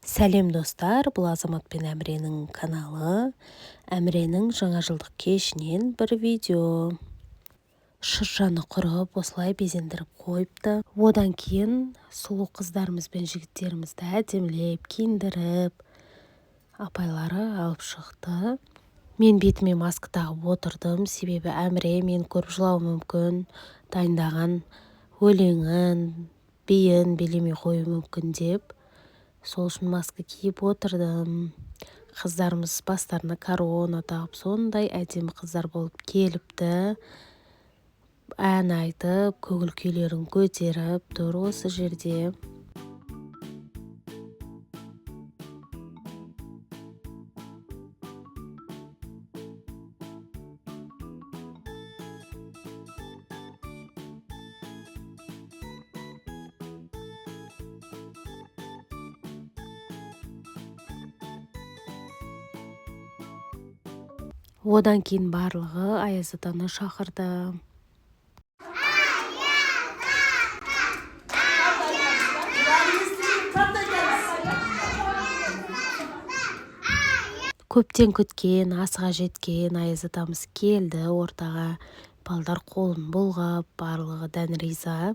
Сәлем достар, бұл Азамат пен Әміренің каналы. Әміренің жаңа жылдық кешінен бір видео. Шыршаны құрып, осылай безендіріп қойыпты. Одан кейін сұлу қыздарымыз бен жігіттерімізді әдемілеп, киіндіріп, апайлары алып шықты. Мен бетіме маска тағып отырдым, себебі Әміре мен көріп жылауы мүмкін, дайындаған өлеңін, биін билемей қою мүмкін деп. Сол үшін маска киіп отырдым. Қыздарымыз бастарына корона тағып, сондай әдемі қыздар болып келіпті. Ән айтып, көңіл күйлерін көтеріп тұр осы жерде. Одан кейін барлығы Аяз атаны шақырды. Көптен күткен, асыға жеткен Аяз атамыз келді ортаға. Балдар қолын бұлғап, барлығы дән риза.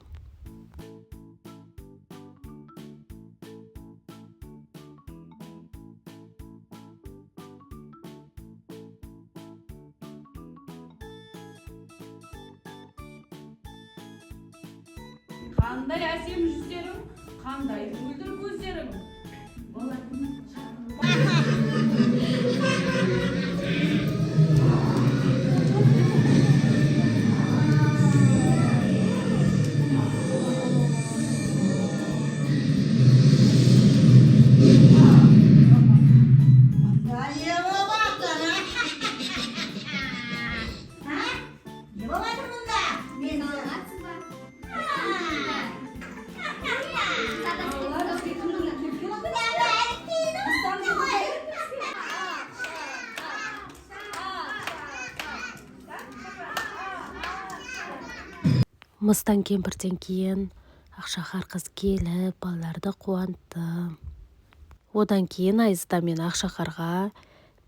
Қандай әсем жүздерің, қандай мөлдір көздерің. Мыстан кемпірден кейін Ақшақар қыз келіп, балаларды қуантты. Одан кейін Аяз ата мен Ақшақарға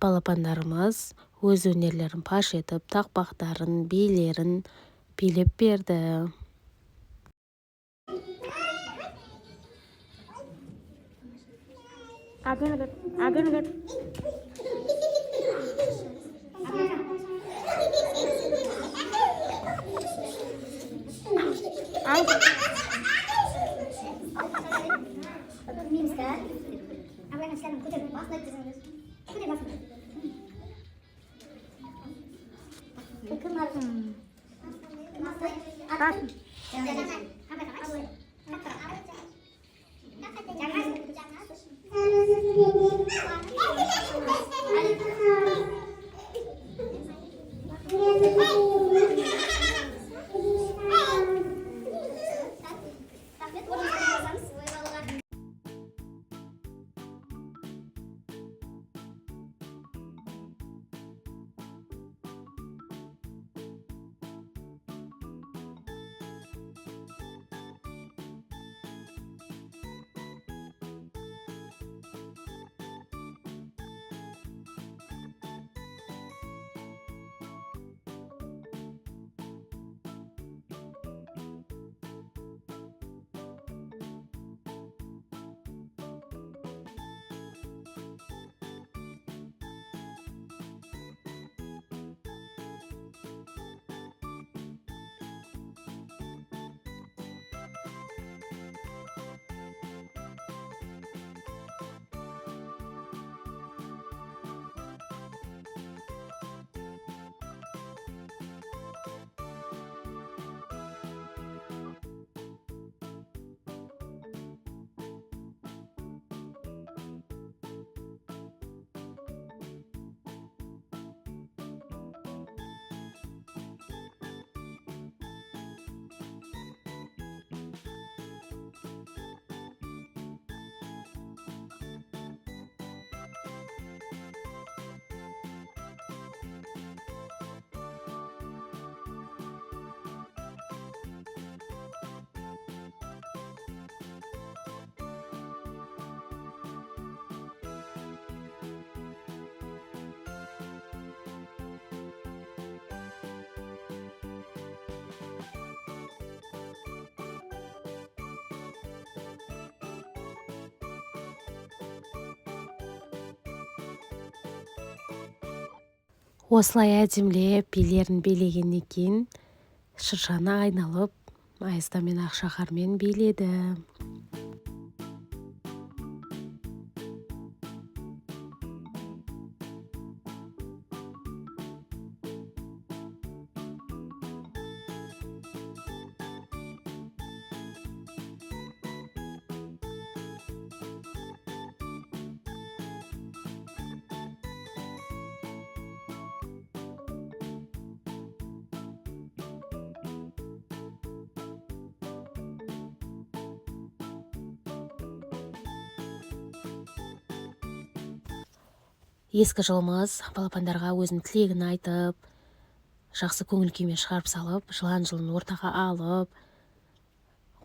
балапандарымыз өз өнерлерін паш етіп, тақпақтарын, билерін билеп берді. Осылай әдемілеп билерін билегеннен кейін шыршаны айналып Айста мен Ақшақармен биледі. Ескі жылымыз балапандарға өзінің тілегін айтып, жақсы көңіл күймен шығарып салып, жылан-жылын ортаға алып,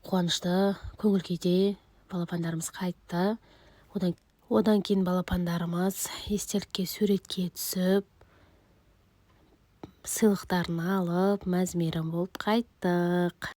қуанышты көңіл күйде балапандарымыз қайтты. Одан кейін балапандарымыз естелікке суретке түсіп, сыйлықтарын алып, мәз-мейрам болып қайттық.